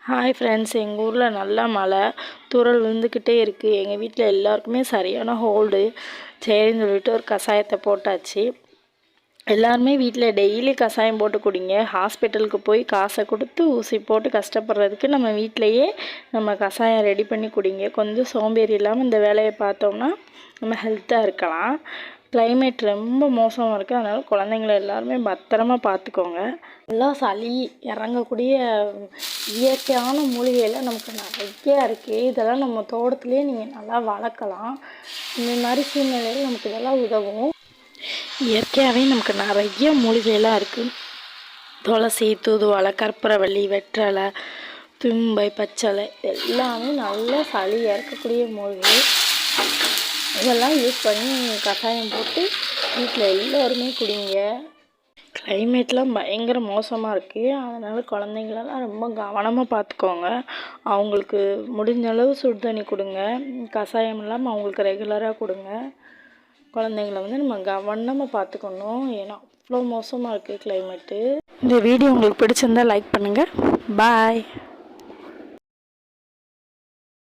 Hi friends, எங்கள் ஊரில் நல்லா மழை தூறல் விழுந்துக்கிட்டே இருக்குது. எங்கள் வீட்டில் எல்லாருக்குமே சரியான ஹோல்டு. சரின்னு சொல்லிட்டு ஒரு கஷாயத்தை போட்டாச்சு. எல்லாருமே வீட்டில் டெய்லி கஷாயம் போட்டு குடிங்க. ஹாஸ்பிட்டலுக்கு போய் காசை கொடுத்து ஊசி போட்டு கஷ்டப்படுறதுக்கு நம்ம வீட்டிலையே நம்ம கஷாயம் ரெடி பண்ணி குடிங்க. கொஞ்சம் சோம்பேறி இல்லாமல் இந்த வேலையை பார்த்தோம்னா நம்ம ஹெல்த்தாக இருக்கலாம். கிளைமேட் ரொம்ப மோசமாக இருக்குது, அதனால் குழந்தைங்கள எல்லாருமே பத்திரமா பார்த்துக்கோங்க. நல்லா சளி இறங்கக்கூடிய இயற்கையான மூலிகையில் நமக்கு நிறையா இருக்குது. இதெல்லாம் நம்ம தோட்டத்துலேயே நீங்கள் நல்லா வளர்க்கலாம். இந்த மாதிரி சூழ்நிலையில் நமக்கு இதெல்லாம் உதவும். இயற்கையாகவே நமக்கு நிறைய மூலிகைலாம் இருக்குது. துளசி, தூதுவளை, கற்பூரவள்ளி, வெற்றலை, தும்பை, பச்சளை எல்லாமே நல்ல சளி இறக்கக்கூடிய மூலிகை. இதெல்லாம் யூஸ் பண்ணி கஷாயம் போட்டு வீட்டில் எல்லோருமே குடிங்க. கிளைமேட்லாம் பயங்கர மோசமாக இருக்குது, அதனால் குழந்தைங்களெல்லாம் ரொம்ப கவனமாக பார்த்துக்கோங்க. அவங்களுக்கு முடிஞ்ச அளவு சுடு தண்ணி கொடுங்க. கஷாயம் இல்லாமல் அவங்களுக்கு ரெகுலராக கொடுங்க. குழந்தைங்கள நம்ம கவனமாக பார்த்துக்கணும், ஏன்னா அவ்வளோ மோசமாக இருக்குது கிளைமேட்டு. இந்த வீடியோ உங்களுக்கு பிடிச்சிருந்தால் லைக் பண்ணுங்கள். பாய்.